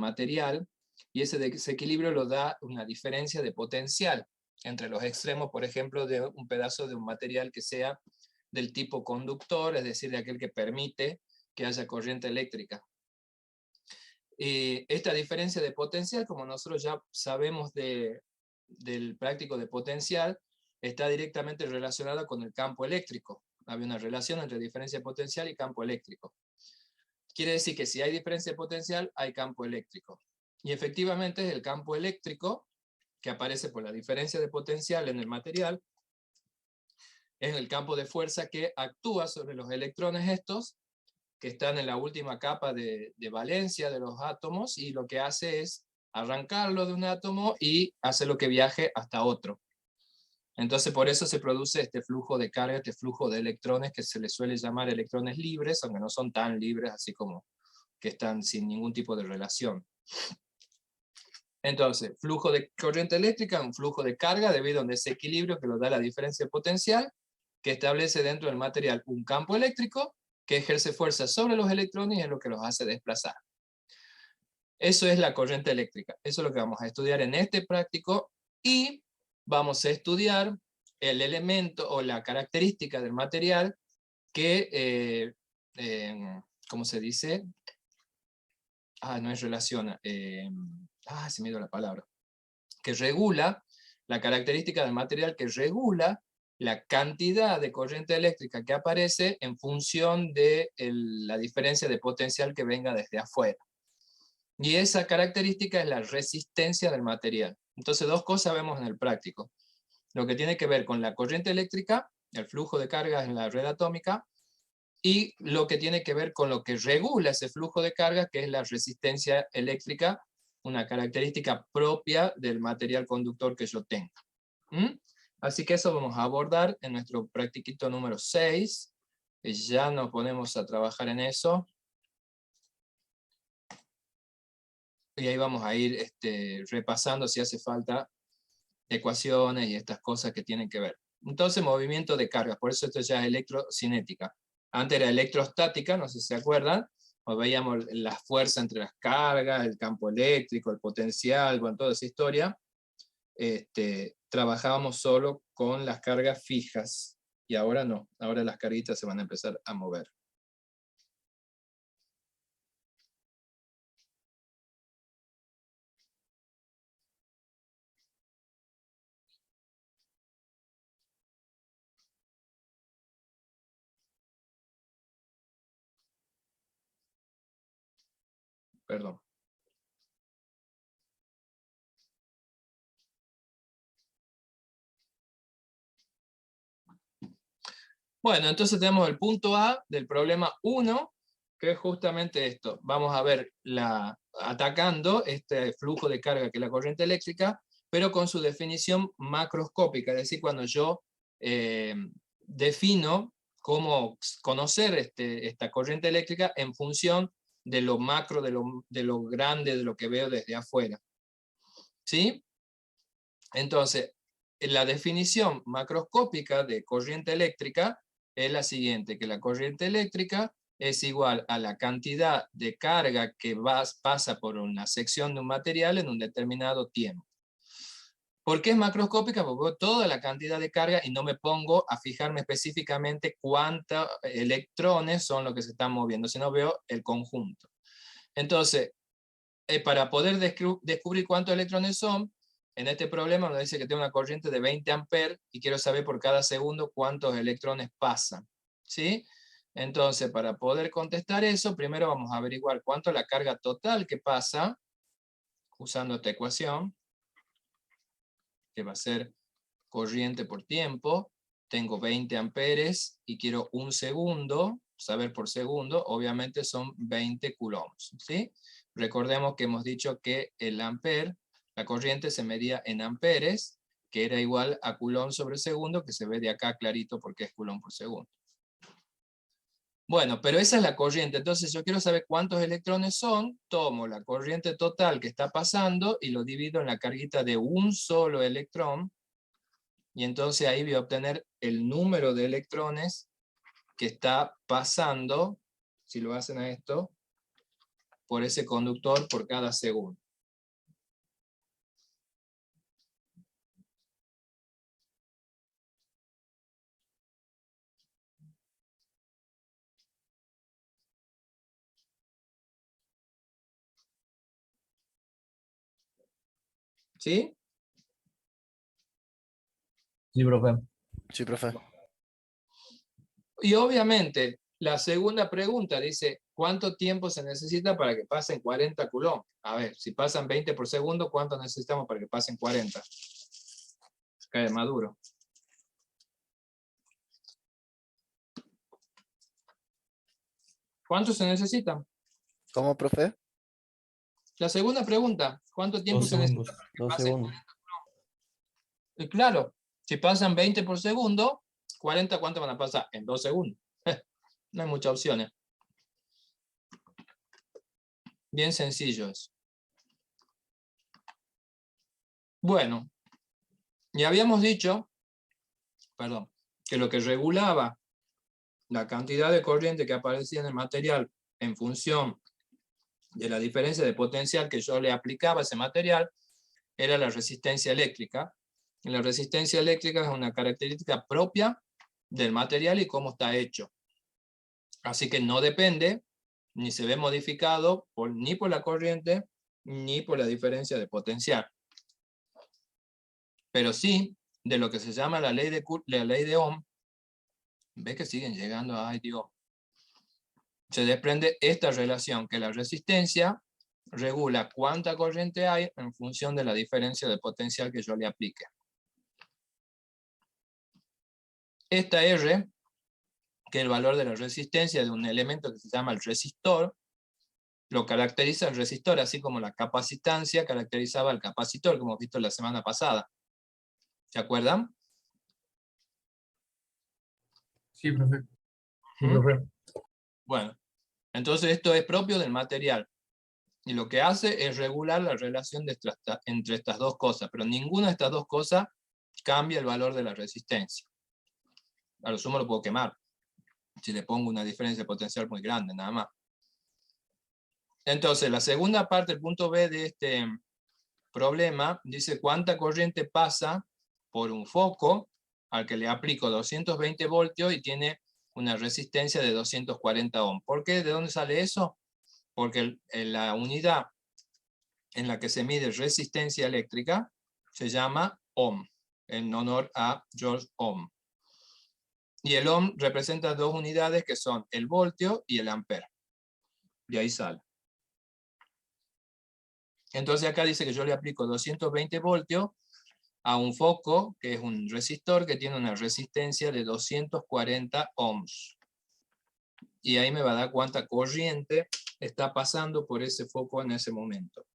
material, y ese desequilibrio lo da una diferencia de potencial entre los extremos, por ejemplo, de un pedazo de un material que sea del tipo conductor, es decir, de aquel que permite que haya corriente eléctrica. Esta diferencia de potencial, como nosotros ya sabemos del práctico de potencial, está directamente relacionada con el campo eléctrico. Había una relación entre diferencia de potencial y campo eléctrico. Quiere decir que si hay diferencia de potencial, hay campo eléctrico. Y efectivamente es el campo eléctrico que aparece por la diferencia de potencial en el material, es el campo de fuerza que actúa sobre los electrones estos, que están en la última capa de valencia de los átomos, y lo que hace es arrancarlo de un átomo y hace lo que viaje hasta otro. Entonces por eso se produce este flujo de carga, este flujo de electrones que se les suele llamar electrones libres, aunque no son tan libres así como que están sin ningún tipo de relación. Entonces, flujo de corriente eléctrica, un flujo de carga debido a un desequilibrio que lo da la diferencia potencial, que establece dentro del material un campo eléctrico que ejerce fuerza sobre los electrones y es lo que los hace desplazar. Eso es la corriente eléctrica. Eso es lo que vamos a estudiar en este práctico, y vamos a estudiar el elemento o la característica del material que, ¿cómo se dice? No es relaciona. Se me dio la palabra. Que regula, la característica del material que regula la cantidad de corriente eléctrica que aparece en función de la diferencia de potencial que venga desde afuera. Y esa característica es la resistencia del material. Entonces, dos cosas vemos en el práctico. Lo que tiene que ver con la corriente eléctrica, el flujo de cargas en la red atómica, y lo que tiene que ver con lo que regula ese flujo de carga, que es la resistencia eléctrica, una característica propia del material conductor que yo tenga. Así que eso vamos a abordar en nuestro practiquito número 6. Ya nos ponemos a trabajar en eso. Y ahí vamos a ir repasando si hace falta ecuaciones y estas cosas que tienen que ver. Entonces, movimiento de cargas, por eso esto ya es electrocinética. Antes era electrostática, no sé si se acuerdan, o veíamos la fuerza entre las cargas, el campo eléctrico, el potencial, bueno, toda esa historia. Trabajábamos solo con las cargas fijas, y ahora no, ahora las carguitas se van a empezar a mover. Perdón. Bueno, entonces tenemos el punto A del problema 1, que es justamente esto. Vamos a ver atacando este flujo de carga que es la corriente eléctrica, pero con su definición macroscópica, es decir, cuando yo defino cómo conocer esta corriente eléctrica en función de lo macro, de lo grande, de lo que veo desde afuera. ¿Sí? Entonces, la definición macroscópica de corriente eléctrica es la siguiente, que la corriente eléctrica es igual a la cantidad de carga que pasa por una sección de un material en un determinado tiempo. ¿Por qué es macroscópica? Porque veo toda la cantidad de carga y no me pongo a fijarme específicamente cuántos electrones son los que se están moviendo, sino veo el conjunto. Entonces, para poder descubrir cuántos electrones son, en este problema nos dice que tengo una corriente de 20 amperes y quiero saber por cada segundo cuántos electrones pasan. ¿Sí? Entonces, para poder contestar eso, primero vamos a averiguar cuánto es la carga total que pasa, usando esta ecuación, que va a ser corriente por tiempo. Tengo 20 amperes y quiero un segundo, saber por segundo, obviamente son 20 coulombs. ¿Sí? Recordemos que hemos dicho que el ampere, la corriente se medía en amperes, que era igual a coulomb sobre segundo, que se ve de acá clarito porque es coulomb por segundo. Bueno, pero esa es la corriente, entonces yo quiero saber cuántos electrones son, tomo la corriente total que está pasando y lo divido en la carguita de un solo electrón, y entonces ahí voy a obtener el número de electrones que está pasando, si lo hacen a esto, por ese conductor por cada segundo. ¿Sí? Sí, profe. Sí, profe. Y obviamente, la segunda pregunta dice, ¿cuánto tiempo se necesita para que pasen 40 coulombs? A ver, si pasan 20 por segundo, ¿cuánto necesitamos para que pasen 40? Cae maduro. ¿Cuánto se necesita? ¿Cómo, profe? La segunda pregunta, ¿cuánto tiempo 2 se necesita segundos. para que 2 pasen segundos. 40 coulombs? Y claro, si pasan 20 por segundo, 40, ¿cuánto van a pasar? En 2 segundos. No hay muchas opciones. Bien sencillo eso. Bueno, y habíamos dicho, perdón, que lo que regulaba la cantidad de corriente que aparecía en el material en función de la diferencia de potencial que yo le aplicaba a ese material era la resistencia eléctrica. Y la resistencia eléctrica es una característica propia del material y cómo está hecho. Así que no depende, ni se ve modificado ni por la corriente, ni por la diferencia de potencial. Pero sí, de lo que se llama la ley de Ohm, ve que siguen llegando, ay Dios, se desprende esta relación, que la resistencia regula cuánta corriente hay en función de la diferencia de potencial que yo le aplique. Esta R, que es el valor de la resistencia de un elemento que se llama el resistor, lo caracteriza el resistor, así como la capacitancia caracterizaba al capacitor, como hemos visto la semana pasada. ¿Se acuerdan? Sí, profe. Sí, profe. Bueno, entonces esto es propio del material. Y lo que hace es regular la relación entre estas dos cosas, pero ninguna de estas dos cosas cambia el valor de la resistencia. A lo sumo lo puedo quemar, si le pongo una diferencia de potencial muy grande, nada más. Entonces, la segunda parte, el punto B de este problema, dice cuánta corriente pasa por un foco al que le aplico 220 voltios y tiene una resistencia de 240 ohms. ¿Por qué? ¿De dónde sale eso? Porque la unidad en la que se mide resistencia eléctrica se llama ohm, en honor a George Ohm. Y el ohm representa dos unidades que son el voltio y el ampere. De ahí sale. Entonces acá dice que yo le aplico 220 voltios a un foco, que es un resistor que tiene una resistencia de 240 ohms. Y ahí me va a dar cuánta corriente está pasando por ese foco en ese momento.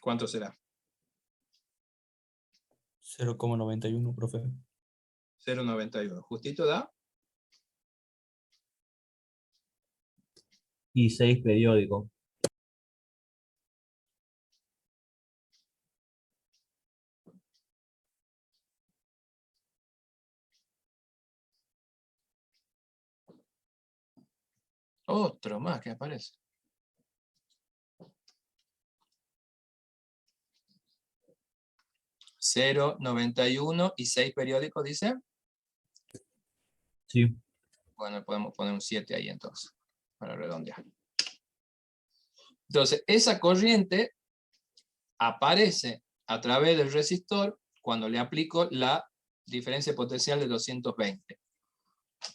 ¿Cuánto será? 0,91, profe. 0,91. ¿Justito da? Y 6 periódicos. Otro más que aparece. $0,91 y 6 periódicos, dice. Sí. Bueno, podemos poner un 7 ahí entonces, para redondear. Entonces, esa corriente aparece a través del resistor cuando le aplico la diferencia potencial de 220.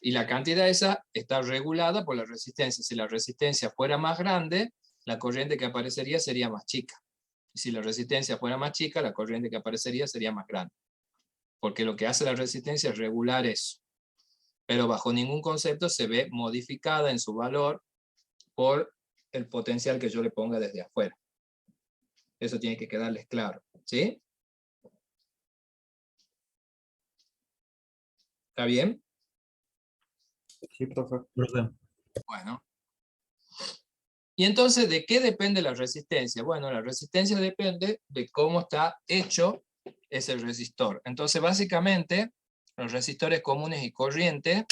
Y la cantidad esa está regulada por la resistencia. Si la resistencia fuera más grande, la corriente que aparecería sería más chica. Y si la resistencia fuera más chica, la corriente que aparecería sería más grande. Porque lo que hace la resistencia es regular eso. Pero bajo ningún concepto se ve modificada en su valor por el potencial que yo le ponga desde afuera. Eso tiene que quedarles claro. ¿Sí? ¿Está bien? Sí, profe. Profe. Bueno. Y entonces, ¿de qué depende la resistencia? Bueno, la resistencia depende de cómo está hecho es el resistor. Entonces, básicamente, los resistores comunes y corriente,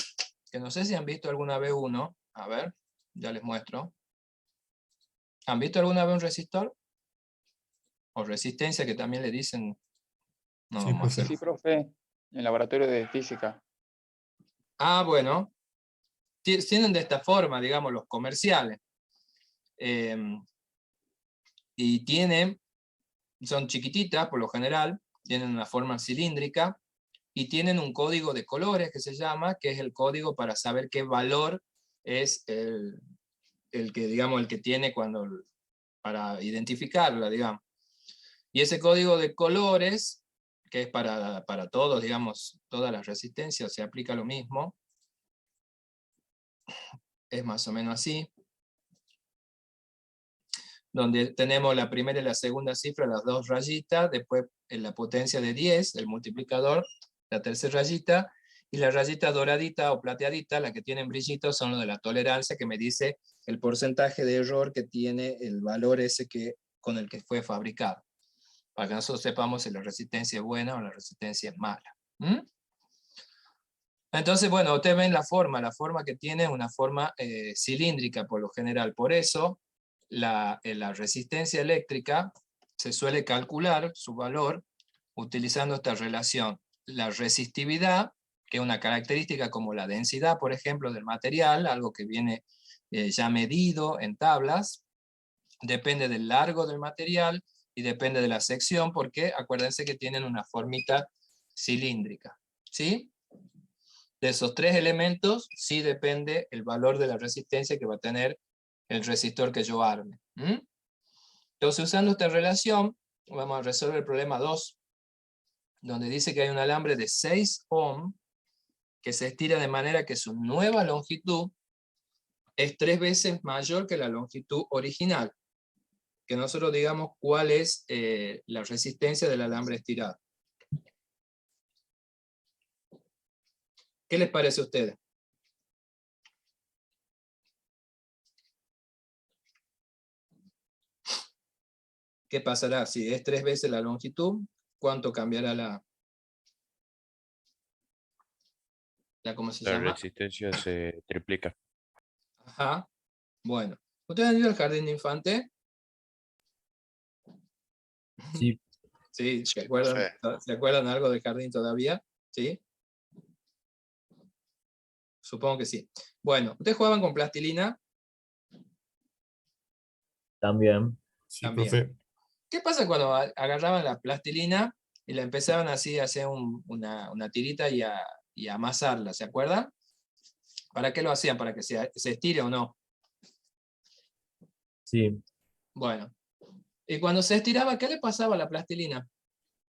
que no sé si han visto alguna vez uno, a ver, ya les muestro. ¿Han visto alguna vez un resistor? O resistencia, que también le dicen. No, Sí, vamos a profe. hacer. Sí, profe, en el laboratorio de física. Ah, bueno. Tienen de esta forma, digamos, los comerciales. Y son chiquititas por lo general, tienen una forma cilíndrica, y tienen un código de colores que se llama, que es el código para saber qué valor es el que, digamos, el que tiene para identificarla, digamos. Y ese código de colores, que es para todos, digamos, todas las resistencias, se aplica lo mismo. Es más o menos así. Donde tenemos la primera y la segunda cifra, las dos rayitas, después en la potencia de 10, el multiplicador, la tercera rayita, y la rayita doradita o plateadita, la que tienen brillitos, son los de la tolerancia, que me dice el porcentaje de error que tiene el valor ese con el que fue fabricado, para que nosotros sepamos si la resistencia es buena o la resistencia es mala. Entonces, bueno, ustedes ven la forma que tiene es una forma cilíndrica por lo general, por eso la resistencia eléctrica se suele calcular su valor utilizando esta relación. La resistividad, que es una característica como la densidad, por ejemplo, del material, algo que viene ya medido en tablas, depende del largo del material y depende de la sección, porque acuérdense que tienen una formita cilíndrica, ¿sí? De esos tres elementos, sí depende el valor de la resistencia que va a tener el resistor que yo arme. Entonces, usando esta relación, vamos a resolver el problema 2, donde dice que hay un alambre de 6 ohm que se estira de manera que su nueva longitud es 3 veces mayor que la longitud original. Que nosotros digamos cuál es la resistencia del alambre estirado. ¿Qué les parece a ustedes? ¿Qué pasará? Si es 3 veces la longitud, ¿cuánto cambiará ¿cómo se La llama? resistencia se triplica. Ajá. Bueno. ¿Ustedes han ido al jardín de infante? Sí, Sí, ¿se acuerdan algo del jardín todavía? ¿Sí? Supongo que sí. Bueno, ¿ustedes jugaban con plastilina? también. Sí, También. profe. ¿Qué pasa cuando agarraban la plastilina y la empezaban así a hacer una tirita y a amasarla? ¿Se acuerdan? ¿Para qué lo hacían? ¿Para que se estire o no? Sí, Bueno. Y cuando se estiraba, ¿qué le pasaba a la plastilina?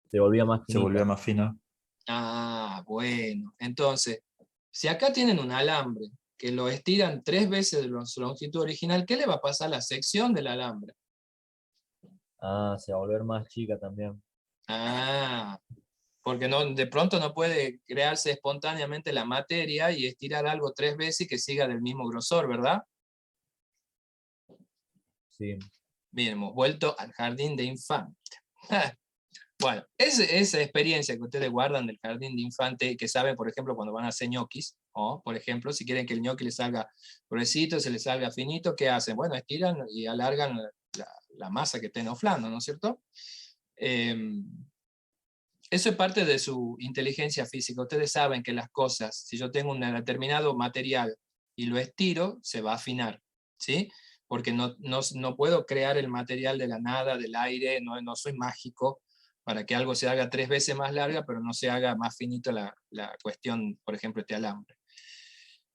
se volvía más Se volvía finita. más fina. Ah, bueno. Entonces, si acá tienen un alambre que lo estiran 3 veces de su longitud original, ¿qué le va a pasar a la sección del alambre? Ah, se va a volver más chica también. Ah, porque de pronto no puede crearse espontáneamente la materia y estirar algo 3 veces y que siga del mismo grosor, ¿verdad? Sí. Bien, hemos vuelto al jardín de infante. Bueno, esa experiencia que ustedes guardan del jardín de infante, que saben, por ejemplo, cuando van a hacer ñoquis, o, por ejemplo, si quieren que el ñoqui les salga gruesito, se les salga finito, ¿qué hacen? Bueno, estiran y alargan la masa que estén oflando, ¿no es cierto? Eso es parte de su inteligencia física. Ustedes saben que las cosas, si yo tengo un determinado material y lo estiro, se va a afinar, ¿sí? Porque no puedo crear el material de la nada, del aire, no soy mágico para que algo se haga 3 veces más larga, pero no se haga más finito la cuestión, por ejemplo, este alambre.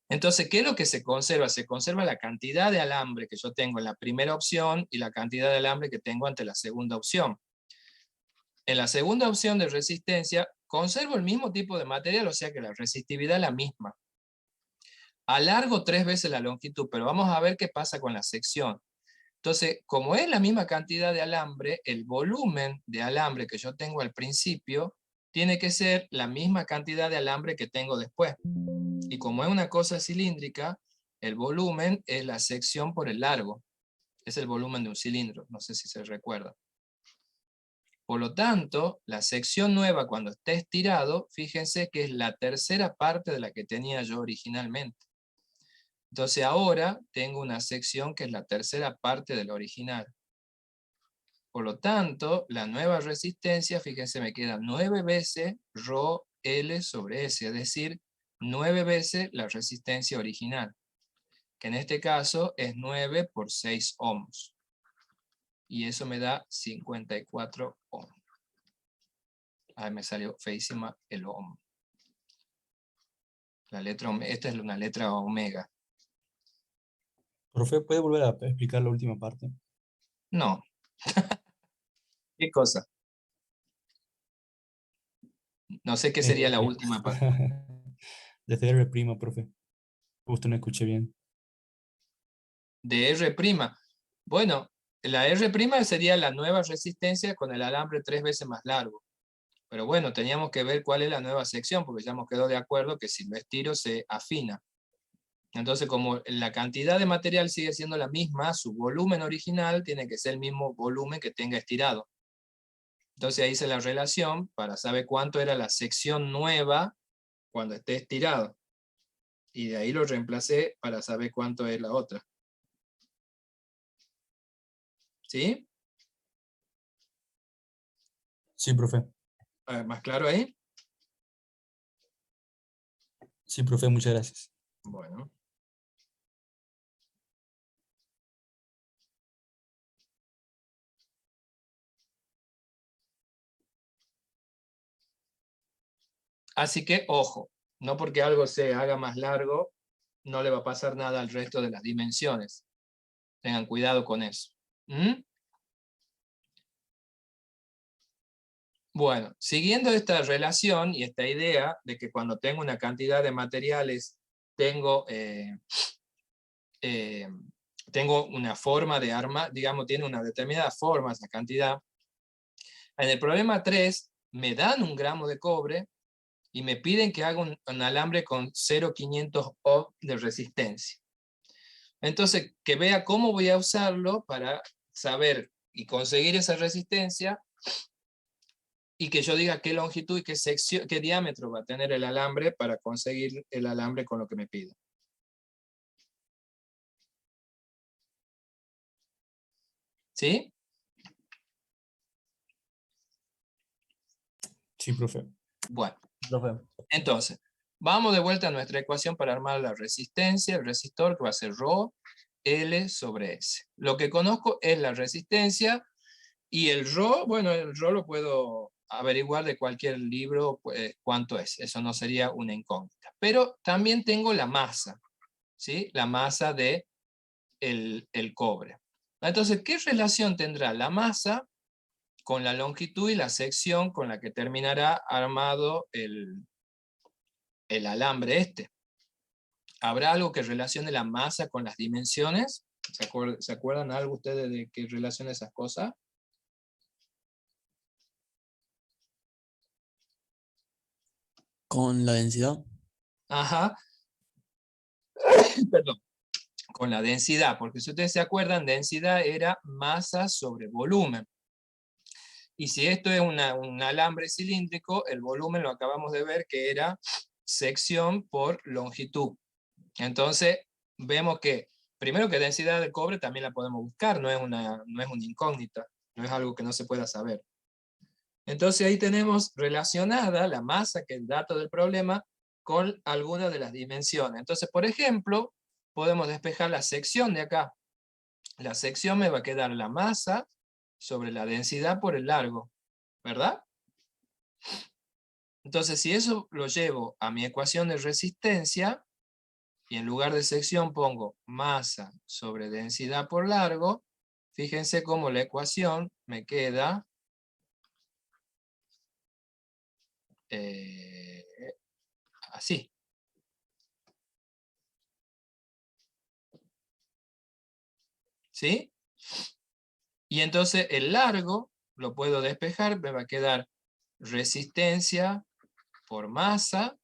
Entonces, ¿qué es lo que se conserva? Se conserva la cantidad de alambre que yo tengo en la primera opción y la cantidad de alambre que tengo ante la segunda opción. En la segunda opción de resistencia, conservo el mismo tipo de material, o sea que la resistividad es la misma. Alargo 3 veces la longitud, pero vamos a ver qué pasa con la sección. Entonces, como es la misma cantidad de alambre, el volumen de alambre que yo tengo al principio tiene que ser la misma cantidad de alambre que tengo después. Y como es una cosa cilíndrica, el volumen es la sección por el largo. Es el volumen de un cilindro, no sé si se recuerda. Por lo tanto, la sección nueva cuando esté estirado, fíjense que es la tercera parte de la que tenía yo originalmente. Entonces ahora tengo una sección que es la tercera parte de la original. Por lo tanto, la nueva resistencia, fíjense, me queda 9 veces Rho L sobre S, es decir, 9 veces la resistencia original, que en este caso es 9 por 6 ohms. Y eso me da 54 ohms. Ahí me salió feísima el ohm. La letra, esta es una letra omega. Profe, ¿puede volver a explicar la última parte? No. ¿Qué cosa? No sé qué sería la última parte. Desde R', profe. Justo no escuché bien. De R'. Bueno, la R' sería la nueva resistencia con el alambre 3 veces más largo. Pero bueno, teníamos que ver cuál es la nueva sección, porque ya hemos quedado de acuerdo que si lo estiro se afina. Entonces, como la cantidad de material sigue siendo la misma, su volumen original tiene que ser el mismo volumen que tenga estirado. Entonces ahí hice la relación para saber cuánto era la sección nueva cuando esté estirado. Y de ahí lo reemplacé para saber cuánto es la otra. ¿Sí? Sí, profe. ¿Más claro ahí? Sí, profe, muchas gracias. Bueno. Así que, ojo, no porque algo se haga más largo, no le va a pasar nada al resto de las dimensiones. Tengan cuidado con eso. ¿Mm? Bueno, siguiendo esta relación y esta idea de que cuando tengo una cantidad de materiales, tengo una forma de arma, digamos, tiene una determinada forma esa cantidad. En el problema 3, me dan 1 gramo de cobre y me piden que haga un alambre con 0,500 ohm de resistencia. Entonces, que vea cómo voy a usarlo para saber y conseguir esa resistencia, y que yo diga qué longitud y qué diámetro va a tener el alambre para conseguir el alambre con lo que me piden. ¿Sí? Sí, profe. Bueno, Profe, entonces, vamos de vuelta a nuestra ecuación para armar la resistencia, el resistor, que va a ser Rho L sobre S. Lo que conozco es la resistencia, y el Rho, bueno, el Rho lo puedo averiguar de cualquier libro cuánto es. Eso no sería una incógnita. Pero también tengo la masa, ¿sí? La masa de el cobre. Entonces, ¿qué relación tendrá la masa con la longitud y la sección con la que terminará armado el alambre este? ¿Habrá algo que relacione la masa con las dimensiones? ¿Se acuerdan algo ustedes de que relaciona esas cosas? Con la densidad. Ajá. Perdón. Con la densidad, porque si ustedes se acuerdan, densidad era masa sobre volumen. Y si esto es un alambre cilíndrico, el volumen lo acabamos de ver que era sección por longitud. Entonces, vemos que, primero que densidad de cobre también la podemos buscar, no es una incógnita, no es algo que no se pueda saber. Entonces ahí tenemos relacionada la masa, que es el dato del problema, con alguna de las dimensiones. Entonces, por ejemplo, podemos despejar la sección de acá. La sección me va a quedar la masa sobre la densidad por el largo, ¿verdad? Entonces, si eso lo llevo a mi ecuación de resistencia, y en lugar de sección pongo masa sobre densidad por largo, fíjense cómo la ecuación me queda así. ¿Sí? Y entonces el largo lo puedo despejar, me va a quedar resistencia por masa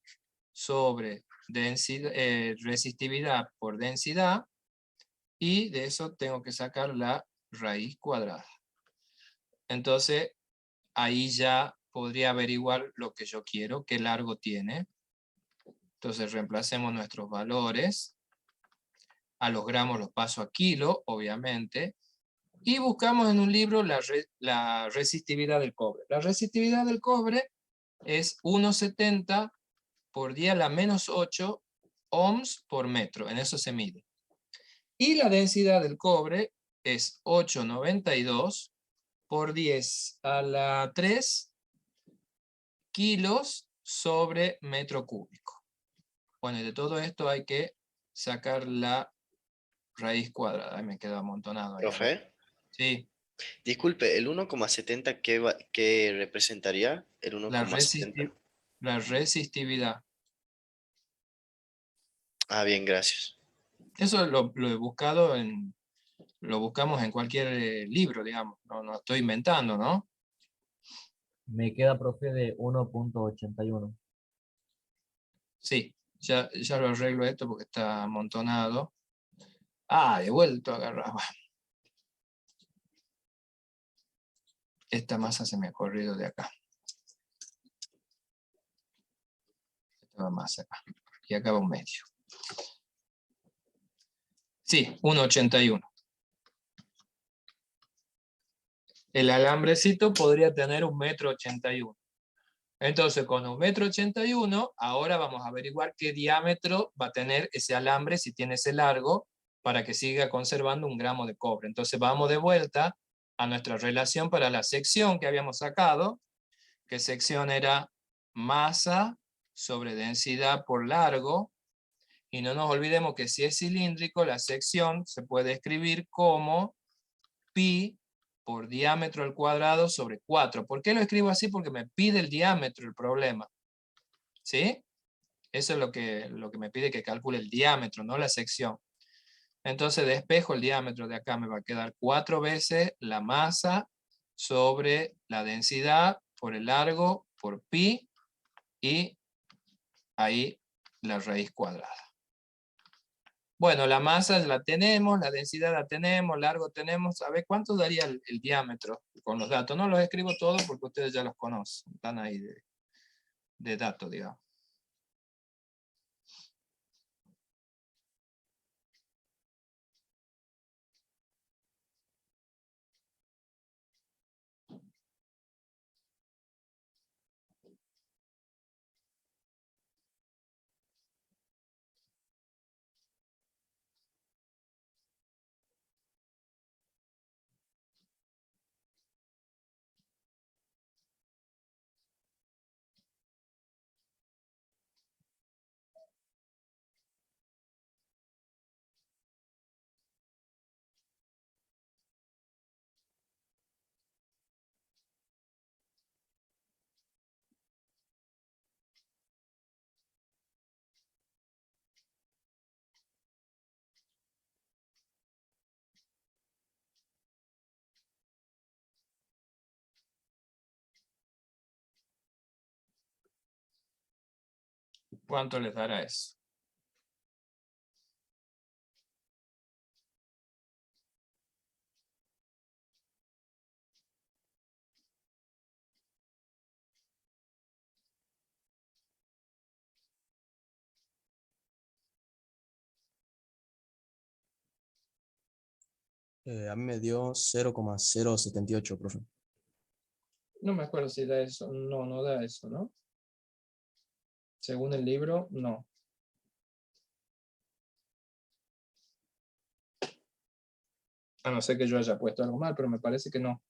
sobre densidad, resistividad por densidad, y de eso tengo que sacar la raíz cuadrada. Entonces, ahí ya podría averiguar lo que yo quiero, qué largo tiene. Entonces reemplacemos nuestros valores. A los gramos los paso a kilo, obviamente. Y buscamos en un libro la resistividad del cobre. La resistividad del cobre es 1,70 por 10 a la menos 8 ohms por metro. En eso se mide. Y la densidad del cobre es 8,92 por 10 a la 3 kilos sobre metro cúbico. Bueno, y de todo esto hay que sacar la raíz cuadrada. Ahí me queda amontonado. Ahí. Profe, Sí, disculpe, ¿el 1,70 qué representaría? El la, 1,70. la resistividad. Ah, bien, gracias. Eso lo he buscado lo buscamos en cualquier libro, digamos. No estoy inventando, ¿no? Me queda, profe, de 1.81. Sí, ya lo arreglo esto porque está amontonado. Ah, he vuelto a agarrar. Esta masa se me ha corrido de acá. Esta va más acá. Y acá va un medio. Sí, 1,81. El alambrecito podría tener 1,81 m. Entonces, con 1,81 m, ahora vamos a averiguar qué diámetro va a tener ese alambre, si tiene ese largo, para que siga conservando 1 gramo de cobre. Entonces, vamos de vuelta a nuestra relación para la sección que habíamos sacado, que sección era masa sobre densidad por largo, y no nos olvidemos que si es cilíndrico, la sección se puede escribir como pi por diámetro al cuadrado sobre 4. ¿Por qué lo escribo así? Porque me pide el diámetro el problema. ¿Sí? Eso es lo que me pide que calcule el diámetro, no la sección. Entonces despejo el diámetro de acá, me va a quedar 4 veces la masa sobre la densidad por el largo por pi, y ahí la raíz cuadrada. Bueno, la masa la tenemos, la densidad la tenemos, largo tenemos. A ver, ¿cuánto daría el diámetro con los datos? No los escribo todos porque ustedes ya los conocen. Están ahí de datos, digamos. ¿Cuánto les dará eso? A mí me dio 0,078, profe. No me acuerdo si da eso. No, no da eso, ¿no? Según el libro, no. A no ser que yo haya puesto algo mal, pero me parece que no.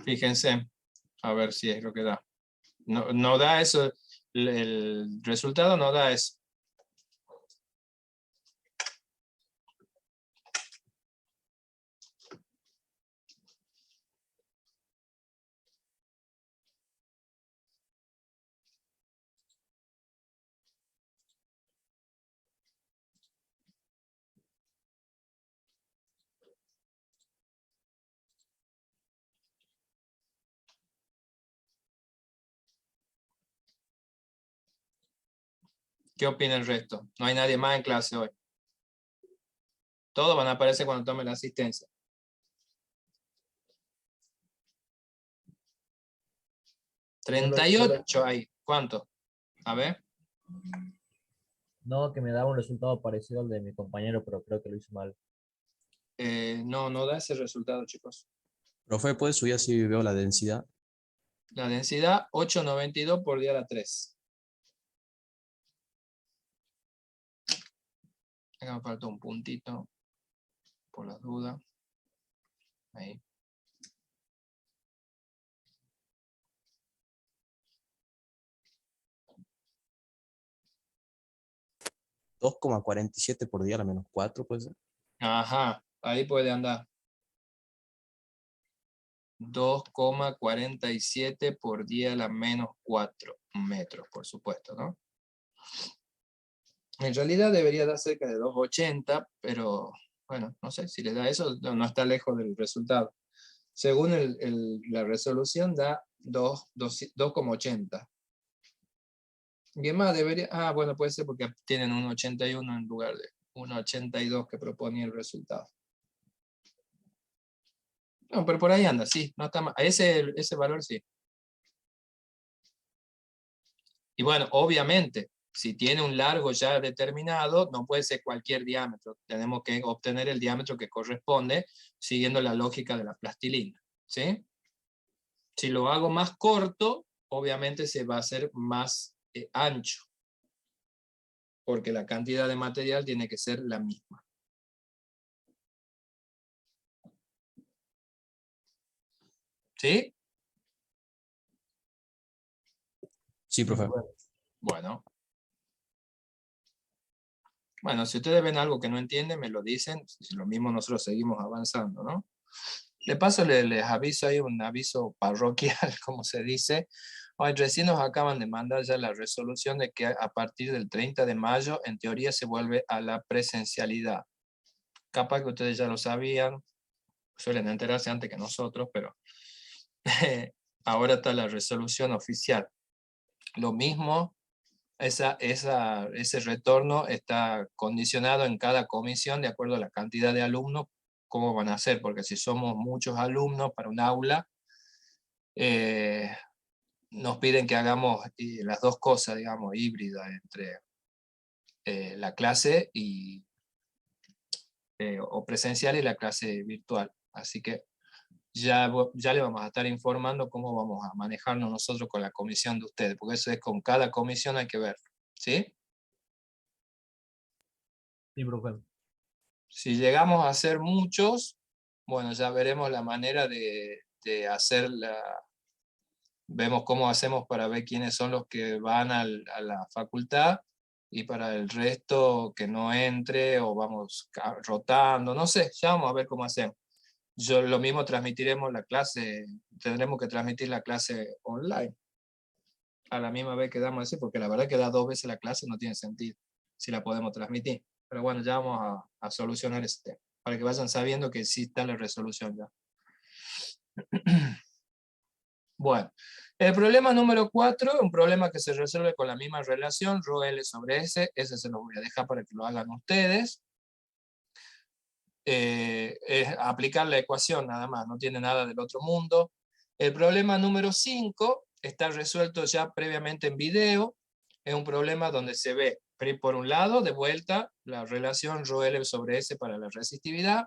Fíjense, a ver si es lo que da. No, no da eso, el resultado no da eso. ¿Qué opina el resto? No hay nadie más en clase hoy. Todos van a aparecer cuando tomen la asistencia. 38 ahí. ¿Cuánto? A ver. No, que me daba un resultado parecido al de mi compañero, pero creo que lo hice mal. No da ese resultado, chicos. Profe, ¿puede subir así veo la densidad? La densidad 892 por 10 a la 3. Acá me falta un puntito. Por las dudas. Ahí. $2,47 por día a la menos 4, puede ser. Ajá, ahí puede andar. 2,47 por 10 a la menos 4 metros, por supuesto, ¿no? En realidad debería dar cerca de 2,80, pero bueno, no sé, si les da eso, no está lejos del resultado. Según la resolución da 2,80. Y más debería, bueno, puede ser porque tienen 1,81 en lugar de 1,82 que proponía el resultado. No, pero por ahí anda, sí, no está mal. Ese valor sí. Y bueno, obviamente, si tiene un largo ya determinado, no puede ser cualquier diámetro. Tenemos que obtener el diámetro que corresponde siguiendo la lógica de la plastilina, ¿sí? Si lo hago más corto, obviamente se va a hacer más ancho, porque la cantidad de material tiene que ser la misma. ¿Sí? Sí, profe. Bueno. Bueno, si ustedes ven algo que no entienden, me lo dicen. Si lo mismo nosotros seguimos avanzando, ¿no? De paso les aviso, hay un aviso parroquial, como se dice. Hoy recién nos acaban de mandar ya la resolución de que a partir del 30 de mayo, en teoría, se vuelve a la presencialidad. Capaz que ustedes ya lo sabían, suelen enterarse antes que nosotros, pero ahora está la resolución oficial. Lo mismo, ese retorno está condicionado en cada comisión de acuerdo a la cantidad de alumnos, cómo van a hacer, porque si somos muchos alumnos para un aula, nos piden que hagamos las dos cosas, digamos, híbridas entre la clase o presencial y la clase virtual. Así que ya le vamos a estar informando cómo vamos a manejarnos nosotros con la comisión de ustedes, porque eso es con cada comisión hay que ver, ¿sí? Sí, profe. Si llegamos a ser muchos, bueno, ya veremos la manera de hacer vemos cómo hacemos para ver quiénes son los que van a la facultad, y para el resto que no entre o vamos rotando, no sé, ya vamos a ver cómo hacemos. Yo lo mismo transmitiremos la clase, tendremos que transmitir la clase online, a la misma vez que damos así, porque la verdad que dar 2 veces la clase no tiene sentido, si la podemos transmitir. Pero bueno, ya vamos a solucionar ese tema, para que vayan sabiendo que sí está la resolución ya. Bueno, el problema número 4, un problema que se resuelve con la misma relación, ρ L sobre S, ese se lo voy a dejar para que lo hagan ustedes. Es aplicar la ecuación nada más, no tiene nada del otro mundo. El problema número 5 está resuelto ya previamente en video, es un problema donde se ve, por un lado, de vuelta, la relación ρ L sobre S para la resistividad,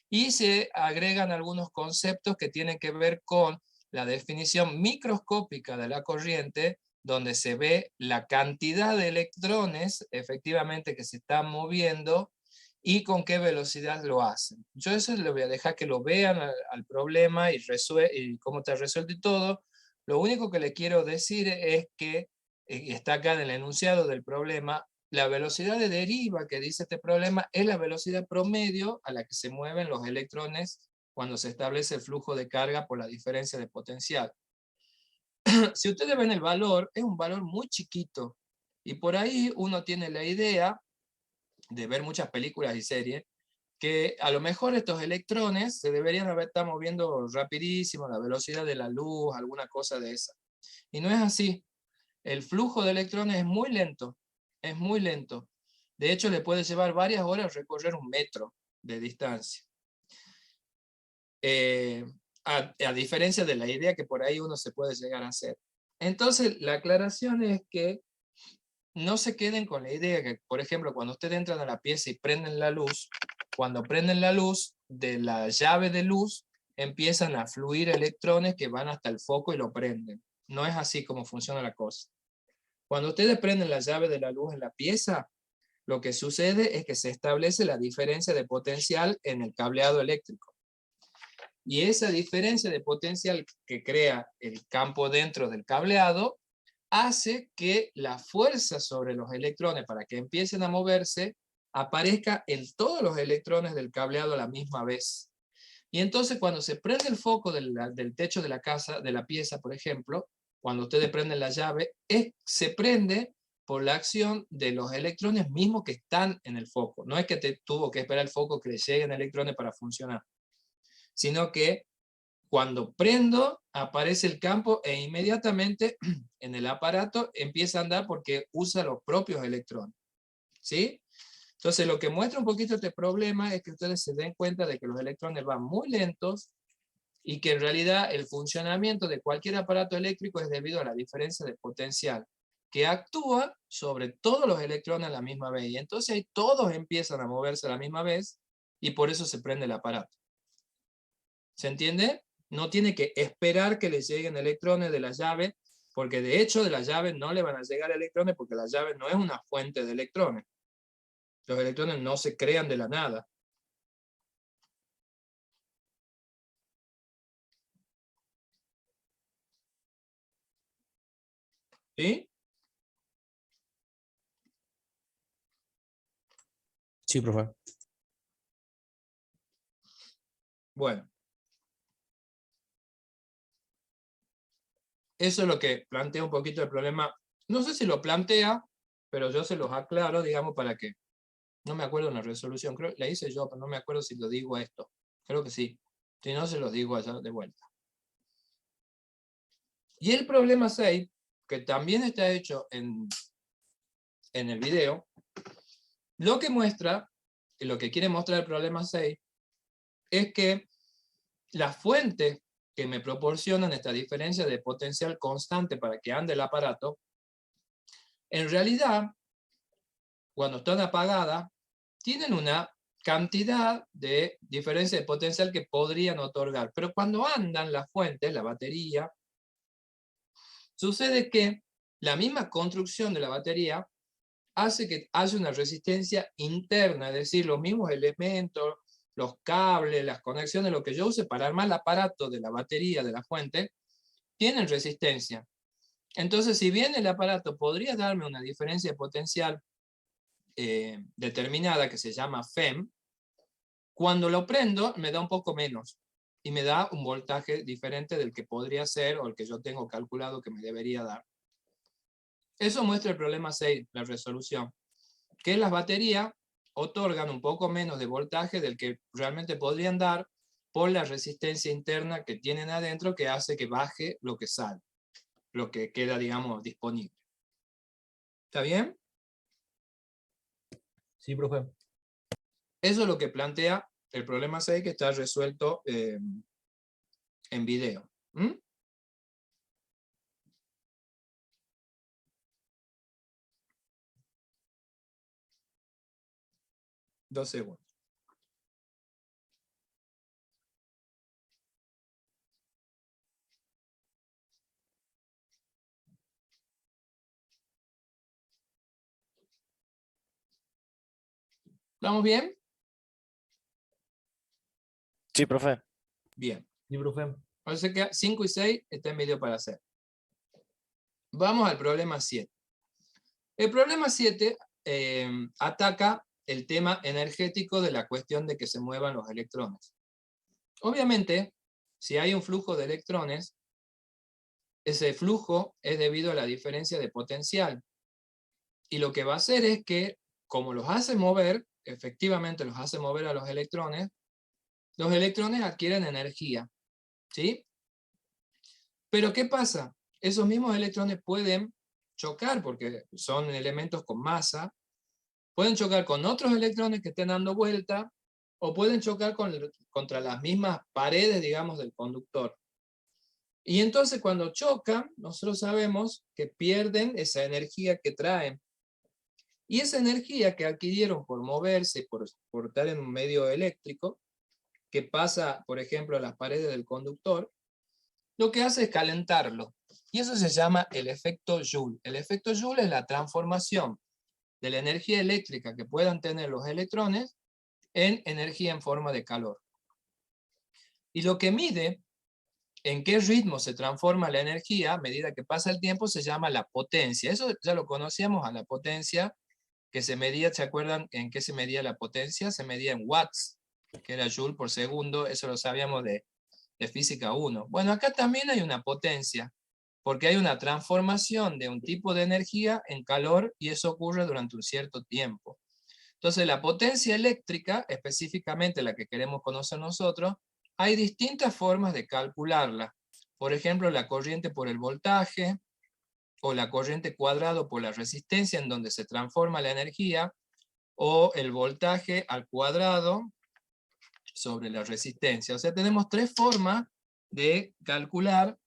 y se agregan algunos conceptos que tienen que ver con la definición microscópica de la corriente, donde se ve la cantidad de electrones efectivamente que se están moviendo y con qué velocidad lo hacen. Yo eso les voy a dejar que lo vean al problema y cómo está resuelto y todo. Lo único que le quiero decir es que está acá en el enunciado del problema, la velocidad de deriva que dice este problema es la velocidad promedio a la que se mueven los electrones cuando se establece el flujo de carga por la diferencia de potencial. Si ustedes ven el valor, es un valor muy chiquito, y por ahí uno tiene la idea de ver muchas películas y series, que a lo mejor estos electrones se deberían estar moviendo rapidísimo, a la velocidad de la luz, alguna cosa de esa. Y no es así. El flujo de electrones es muy lento. Es muy lento. De hecho, le puede llevar varias horas recorrer 1 metro de distancia. A diferencia de la idea que por ahí uno se puede llegar a hacer. Entonces, la aclaración es que no se queden con la idea que, por ejemplo, cuando ustedes entran a la pieza y prenden la luz, cuando prenden la luz, de la llave de luz empiezan a fluir electrones que van hasta el foco y lo prenden. No es así como funciona la cosa. Cuando ustedes prenden la llave de la luz en la pieza, lo que sucede es que se establece la diferencia de potencial en el cableado eléctrico. Y esa diferencia de potencial que crea el campo dentro del cableado hace que la fuerza sobre los electrones para que empiecen a moverse aparezca en todos los electrones del cableado a la misma vez. Y entonces cuando se prende el foco del techo de la casa, de la pieza, por ejemplo, cuando ustedes prenden la llave, se prende por la acción de los electrones mismos que están en el foco. No es que tuvo que esperar el foco que le lleguen electrones para funcionar, sino que cuando prendo aparece el campo e inmediatamente en el aparato empieza a andar porque usa los propios electrones. ¿Sí? Entonces lo que muestra un poquito este problema es que ustedes se den cuenta de que los electrones van muy lentos y que en realidad el funcionamiento de cualquier aparato eléctrico es debido a la diferencia de potencial que actúa sobre todos los electrones a la misma vez. Y entonces ahí todos empiezan a moverse a la misma vez y por eso se prende el aparato. ¿Se entiende? No tiene que esperar que le lleguen electrones de la llave, porque de hecho de la llave no le van a llegar electrones porque la llave no es una fuente de electrones. Los electrones no se crean de la nada. ¿Sí? Sí, profe. Bueno. Eso es lo que plantea un poquito el problema. No sé si lo plantea, pero yo se los aclaro, digamos, para que... No me acuerdo en la resolución, creo que la hice yo, pero no me acuerdo si lo digo esto. Creo que sí. Si no, se los digo allá de vuelta. Y el problema 6, que también está hecho en el video, lo que muestra, y lo que quiere mostrar el problema 6, es que las fuentes que me proporcionan esta diferencia de potencial constante para que ande el aparato, en realidad, cuando están apagadas, tienen una cantidad de diferencia de potencial que podrían otorgar. Pero cuando andan las fuentes, la batería, sucede que la misma construcción de la batería hace que haya una resistencia interna, es decir, los mismos elementos, los cables, las conexiones, lo que yo use para armar el aparato de la batería de la fuente, tienen resistencia. Entonces, si bien el aparato podría darme una diferencia de potencial determinada que se llama FEM, cuando lo prendo me da un poco menos y me da un voltaje diferente del que podría ser o el que yo tengo calculado que me debería dar. Eso muestra el problema 6, la resolución, que las baterías otorgan un poco menos de voltaje del que realmente podrían dar por la resistencia interna que tienen adentro que hace que baje lo que sale, lo que queda, digamos, disponible. ¿Está bien? Sí, profe. Eso es lo que plantea el problema 6 que está resuelto en video. ¿Mm? Dos segundos. ¿Estamos bien? Sí, profe. Bien. Sí, profe. O sea que 5 y 6 está en medio para hacer. Vamos al problema 7. El problema 7 ataca el tema energético de la cuestión de que se muevan los electrones. Obviamente, si hay un flujo de electrones, ese flujo es debido a la diferencia de potencial. Y lo que va a hacer es que, como los hace mover, efectivamente los hace mover a los electrones adquieren energía. ¿Sí? Pero ¿qué pasa? Esos mismos electrones pueden chocar, porque son elementos con masa, pueden chocar con otros electrones que estén dando vuelta, o pueden chocar contra las mismas paredes, digamos, del conductor. Y entonces cuando chocan, nosotros sabemos que pierden esa energía que traen. Y esa energía que adquirieron por moverse, por estar en un medio eléctrico, que pasa, por ejemplo, a las paredes del conductor, lo que hace es calentarlo. Y eso se llama el efecto Joule. El efecto Joule es la transformación de la energía eléctrica que puedan tener los electrones en energía en forma de calor. Y lo que mide en qué ritmo se transforma la energía a medida que pasa el tiempo se llama la potencia. Eso ya lo conocíamos, a la potencia que se medía, ¿se acuerdan en qué se medía la potencia? Se medía en watts, que era joule por segundo, eso lo sabíamos de física 1. Bueno, acá también hay una potencia, porque hay una transformación de un tipo de energía en calor y eso ocurre durante un cierto tiempo. Entonces la potencia eléctrica, específicamente la que queremos conocer nosotros, hay distintas formas de calcularla. Por ejemplo, la corriente por el voltaje, o la corriente cuadrado por la resistencia en donde se transforma la energía, o el voltaje al cuadrado sobre la resistencia. O sea, tenemos tres formas de calcular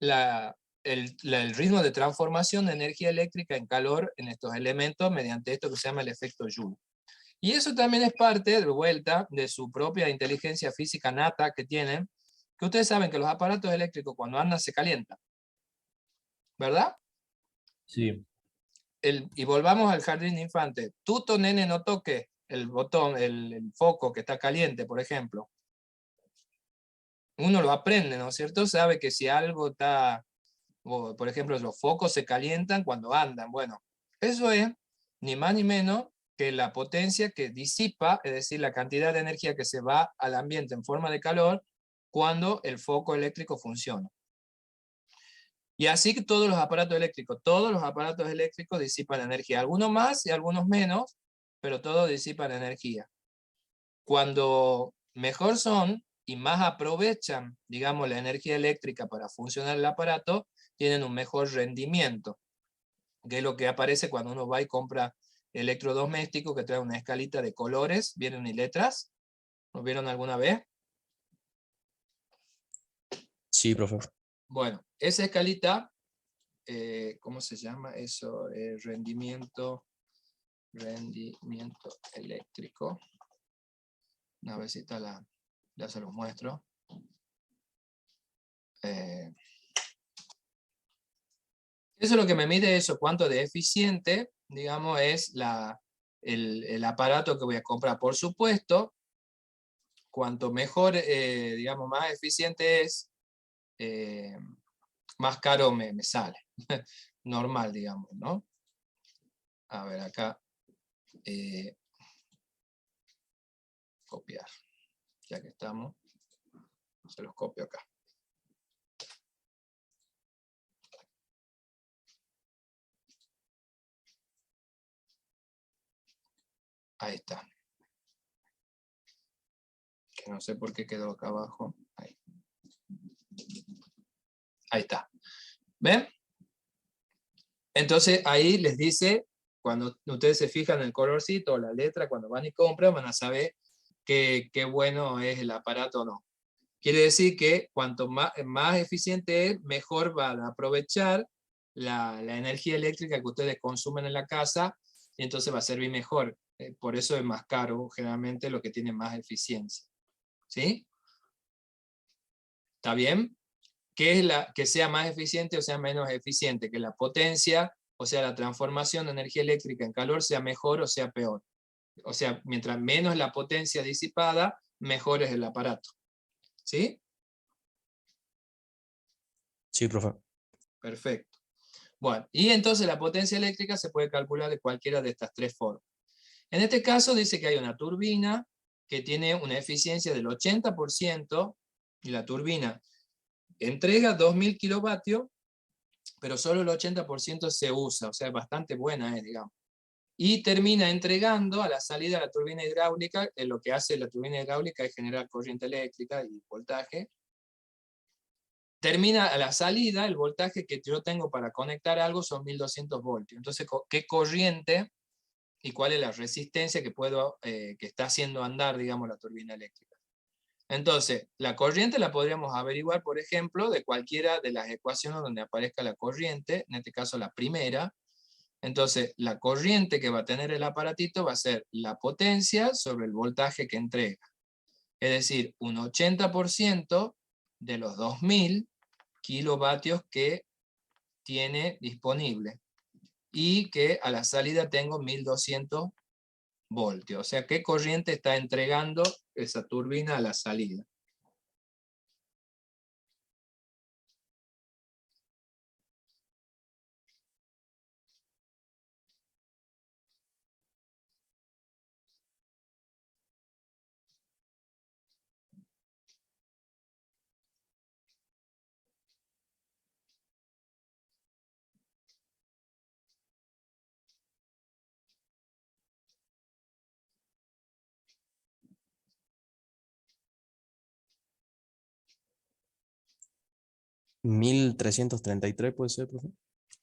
el ritmo de transformación de energía eléctrica en calor en estos elementos mediante esto que se llama el efecto Joule. Y eso también es parte, de vuelta, de su propia inteligencia física nata que tienen, que ustedes saben que los aparatos eléctricos cuando andan se calientan, ¿verdad? Sí, Y volvamos al jardín de infantes. Tuto, nene, no toque el botón, el foco que está caliente, por ejemplo. Uno lo aprende, ¿no es cierto? Sabe que si algo está, por ejemplo, los focos se calientan cuando andan. Bueno, eso es ni más ni menos que la potencia que disipa, es decir, la cantidad de energía que se va al ambiente en forma de calor cuando el foco eléctrico funciona. Y así que todos los aparatos eléctricos disipan energía, algunos más y algunos menos, pero todos disipan energía. Cuando mejor son y más aprovechan, digamos, la energía eléctrica para funcionar el aparato, tienen un mejor rendimiento, que es lo que aparece cuando uno va y compra electrodomésticos que trae una escalita de colores, vienen y letras. ¿Lo vieron alguna vez? Sí, profe. Bueno, esa escalita, ¿cómo se llama eso? Rendimiento eléctrico. Una vecita ya se los muestro. Eso es lo que me mide eso, cuánto de eficiente, digamos, es el aparato que voy a comprar. Por supuesto, cuanto mejor, digamos, más eficiente es, más caro me sale. Normal, digamos, ¿no? A ver, acá. Copiar. Ya que estamos, se los copio acá. Ahí está. Que no sé por qué quedó acá abajo. Ahí. Ahí está. ¿Ven? Entonces ahí les dice, cuando ustedes se fijan en el colorcito o la letra, cuando van y compran, van a saber qué bueno es el aparato o no. Quiere decir que cuanto más eficiente es, mejor van a aprovechar la energía eléctrica que ustedes consumen en la casa, y entonces va a servir mejor. Por eso es más caro, generalmente, lo que tiene más eficiencia. ¿Sí? ¿Está bien? ¿Qué es que sea más eficiente o sea menos eficiente? Que la potencia, o sea, la transformación de energía eléctrica en calor sea mejor o sea peor. O sea, mientras menos la potencia disipada, mejor es el aparato. ¿Sí? Sí, profe. Perfecto. Bueno, y entonces la potencia eléctrica se puede calcular de cualquiera de estas tres formas. En este caso dice que hay una turbina que tiene una eficiencia del 80%, y la turbina entrega 2000 kilovatios, pero solo el 80% se usa, o sea, es bastante buena, digamos. Y termina entregando a la salida de la turbina hidráulica, lo que hace la turbina hidráulica es generar corriente eléctrica y voltaje, termina a la salida, el voltaje que yo tengo para conectar algo son 1200 voltios. Entonces, ¿qué corriente y cuál es la resistencia que que está haciendo andar, digamos, la turbina eléctrica? Entonces, la corriente la podríamos averiguar, por ejemplo, de cualquiera de las ecuaciones donde aparezca la corriente, en este caso la primera. Entonces, la corriente que va a tener el aparatito va a ser la potencia sobre el voltaje que entrega. Es decir, un 80% de los 2000 kilovatios que tiene disponible. Y que a la salida tengo 1200 voltios. O sea, ¿qué corriente está entregando esa turbina a la salida? ¿1333 puede ser, profe?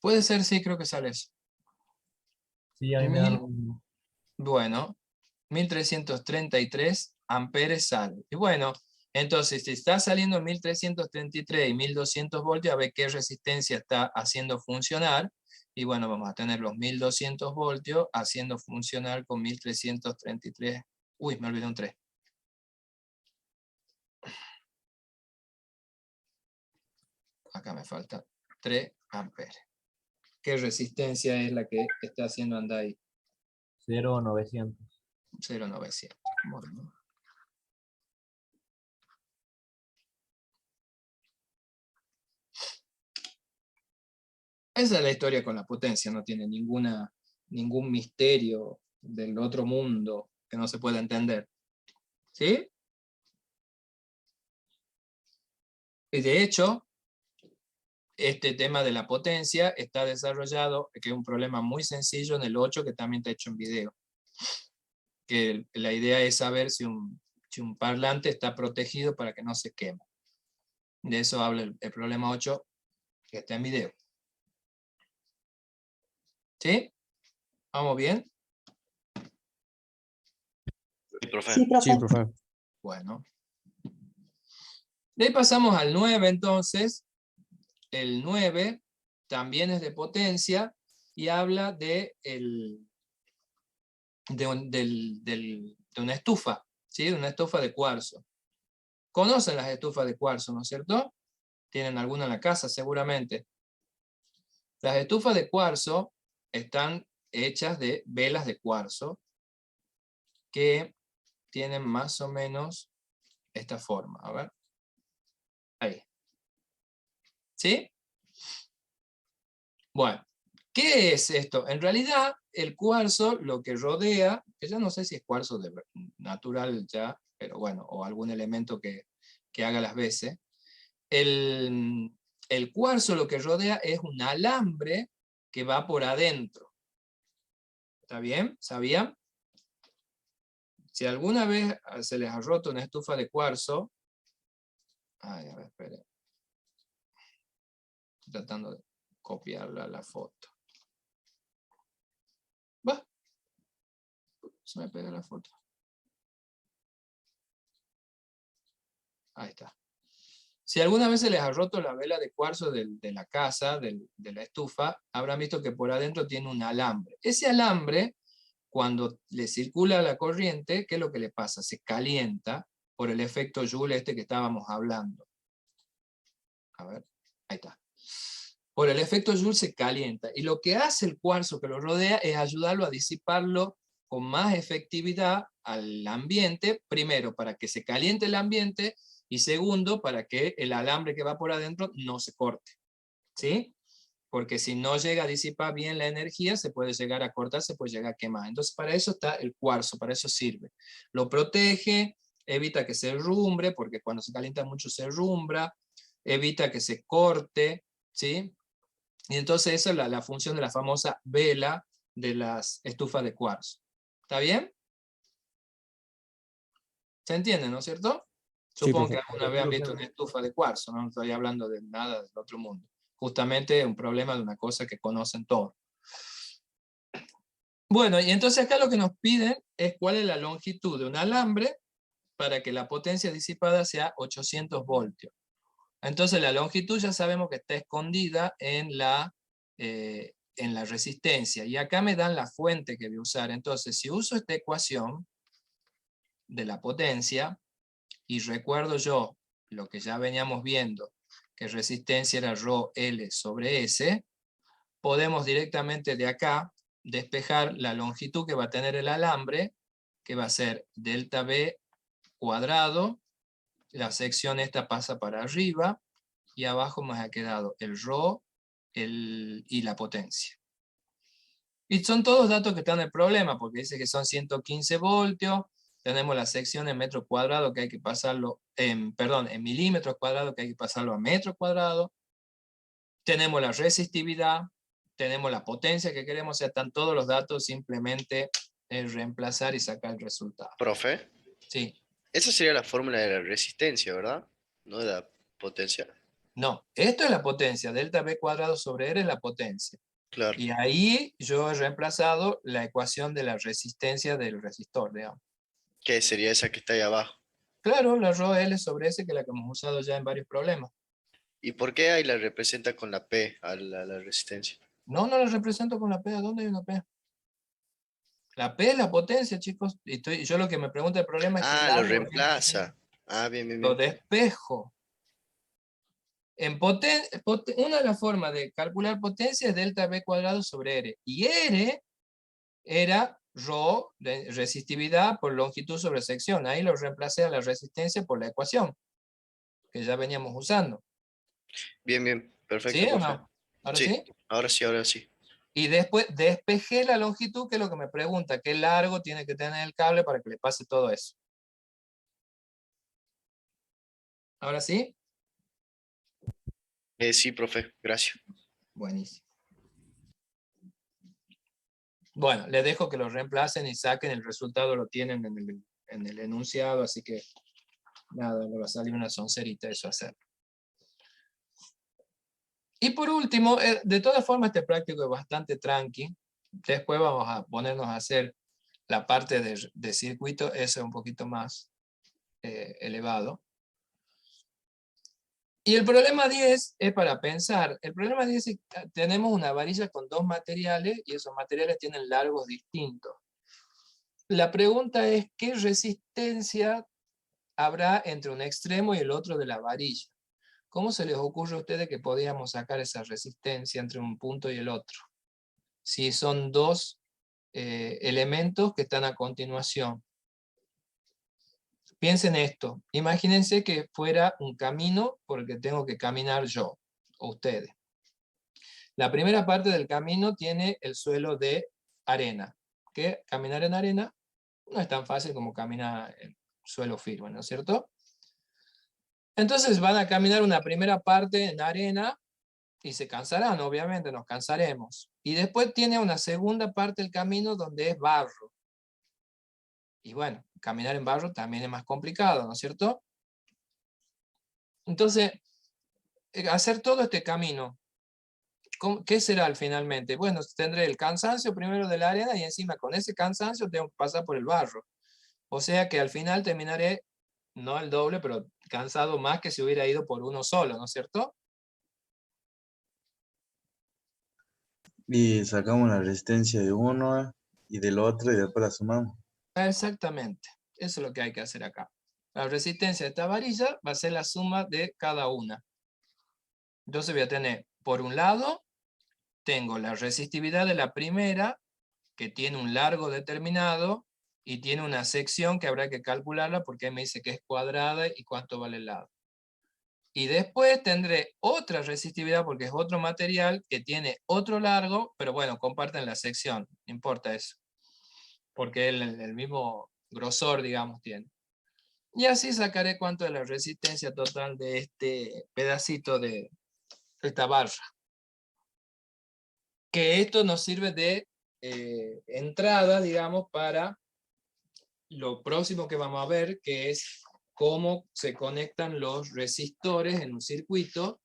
Puede ser, sí, creo que sale eso. Sí, a mí me da lo Mil- mismo. Bueno, 1333 amperes sale. Y bueno, entonces si está saliendo 1333 y 1200 voltios, a ver qué resistencia está haciendo funcionar. Y bueno, vamos a tener los 1200 voltios haciendo funcionar con 1333. Uy, me olvidé un 3. Acá me falta 3 amperes. ¿Qué resistencia es la que está haciendo andar ahí? 0,900. 0,900. Bueno. Esa es la historia con la potencia, no tiene ningún misterio del otro mundo que no se pueda entender. ¿Sí? Y de hecho, este tema de la potencia está desarrollado, que es un problema muy sencillo en el 8, que también está hecho en video. Que la idea es saber si un parlante está protegido para que no se queme. De eso habla el problema 8, que está en video. ¿Sí? ¿Vamos bien? Sí, profe. Sí, profe. Sí, profe. Bueno. De ahí pasamos al 9, entonces. El 9 también es de potencia y habla de una estufa, ¿sí? De una estufa de cuarzo. ¿Conocen las estufas de cuarzo, no es cierto? Tienen alguna en la casa, seguramente. Las estufas de cuarzo están hechas de velas de cuarzo que tienen más o menos esta forma. A ver. Ahí. ¿Sí? Bueno, ¿qué es esto? En realidad, el cuarzo lo que rodea, que ya no sé si es cuarzo natural ya, pero bueno, o algún elemento que haga las veces. El cuarzo lo que rodea es un alambre que va por adentro. ¿Está bien? ¿Sabían? Si alguna vez se les ha roto una estufa de cuarzo, ay, a ver, esperen. Estoy tratando de copiarla la foto. Va. Se me pega la foto. Ahí está. Si alguna vez se les ha roto la vela de cuarzo de la casa, de la estufa, habrán visto que por adentro tiene un alambre. Ese alambre, cuando le circula la corriente, ¿qué es lo que le pasa? Se calienta por el efecto Joule este que estábamos hablando. A ver, ahí está. Por el efecto Joule se calienta. Y lo que hace el cuarzo que lo rodea es ayudarlo a disiparlo con más efectividad al ambiente, primero para que se caliente el ambiente, y segundo, para que el alambre que va por adentro no se corte. ¿Sí? Porque si no llega a disipar bien la energía, se puede llegar a cortar, se puede llegar a quemar. Entonces, para eso está el cuarzo, para eso sirve. Lo protege, evita que se rumbre, porque cuando se calienta mucho se rumbra, evita que se corte, ¿sí? Y entonces esa es la función de la famosa vela de las estufas de cuarzo. ¿Está bien? ¿Se entiende, no es cierto? Supongo profe. que alguna vez han visto una estufa de cuarzo, no estoy hablando de nada del otro mundo. Justamente un problema de una cosa que conocen todos. Bueno, y entonces acá lo que nos piden es cuál es la longitud de un alambre para que la potencia disipada sea 800 voltios. Entonces la longitud ya sabemos que está escondida en la resistencia. Y acá me dan la fuente que voy a usar. Entonces, si uso esta ecuación de la potencia, y recuerdo yo lo que ya veníamos viendo, que resistencia era ρ L sobre S, podemos directamente de acá despejar la longitud que va a tener el alambre, que va a ser delta B cuadrado, la sección esta pasa para arriba, y abajo me ha quedado el ρ y la potencia. Y son todos datos que están en el problema, porque dice que son 115 voltios, tenemos la sección en metros cuadrados que hay que pasarlo, en milímetros cuadrados que hay que pasarlo a metros cuadrados, tenemos la resistividad, tenemos la potencia que queremos, o sea, están todos los datos, simplemente es reemplazar y sacar el resultado. Profe, Sí, esa sería la fórmula de la resistencia, ¿verdad? No de la potencia. no, esto es la potencia, delta B cuadrado sobre R es la potencia. Claro. Y ahí yo he reemplazado la ecuación de la resistencia del resistor, digamos. ¿Qué sería esa que está ahí abajo? Claro, la ρ L sobre S, que es la que hemos usado ya en varios problemas. ¿Y por qué ahí la representa con la P a la resistencia? No, no la represento con la P. ¿A dónde hay una P? La P es la potencia, chicos. Y yo lo que me pregunta el problema es qué Ah, lo largo reemplaza. Ah, bien, bien, lo bien. despejo. Una de las formas de calcular potencia es delta B cuadrado sobre R. Y R era ρ de resistividad por longitud sobre sección. Ahí lo reemplacé a la resistencia por la ecuación que ya veníamos usando. Bien, bien. Perfecto, ¿Sí o profe. no? ¿Ahora Sí, sí? ahora sí, ahora sí. Y después despejé la longitud, que es lo que me pregunta, qué largo tiene que tener el cable para que le pase todo eso. ¿Ahora sí? Sí, profe, gracias. Buenísimo. Bueno, les dejo que lo reemplacen y saquen el resultado, lo tienen en el enunciado, así que nada, le va a salir una soncerita eso hacer. Y por último, de todas formas este práctico es bastante tranqui. Después vamos a ponernos a hacer la parte de circuito, eso es un poquito más elevado. Y el problema 10 es para pensar. El problema 10 es que tenemos una varilla con dos materiales y esos materiales tienen largos distintos. La pregunta es, ¿qué resistencia habrá entre un extremo y el otro de la varilla? ¿Cómo se les ocurre a ustedes que podíamos sacar esa resistencia entre un punto y el otro? Si son dos elementos que están a continuación. Piensen esto, imagínense que fuera un camino por el que tengo que caminar yo, o ustedes. La primera parte del camino tiene el suelo de arena, que caminar en arena no es tan fácil como caminar en suelo firme, ¿no es cierto? Entonces van a caminar una primera parte en arena y se cansarán, obviamente, nos cansaremos. Y después tiene una segunda parte del camino donde es barro. Y bueno, caminar en barro también es más complicado, ¿no es cierto? Entonces, hacer todo este camino, ¿qué será finalmente? Bueno, tendré el cansancio primero de la arena y encima con ese cansancio tengo que pasar por el barro. O sea que al final terminaré, no el doble, pero cansado más que si hubiera ido por uno solo, ¿no es cierto? Y sacamos la resistencia de uno y del otro y después la sumamos. Exactamente, eso es lo que hay que hacer acá. La resistencia de esta varilla va a ser la suma de cada una. Entonces voy a tener, por un lado, tengo la resistividad de la primera, que tiene un largo determinado, y tiene una sección que habrá que calcularla porque me dice que es cuadrada y cuánto vale el lado. Y después tendré otra resistividad porque es otro material que tiene otro largo, pero bueno, comparten la sección, no importa eso. Porque el mismo grosor, digamos, tiene. Y así sacaré cuánto es la resistencia total de este pedacito de esta barra. Que esto nos sirve de entrada, digamos, para lo próximo que vamos a ver, que es cómo se conectan los resistores en un circuito,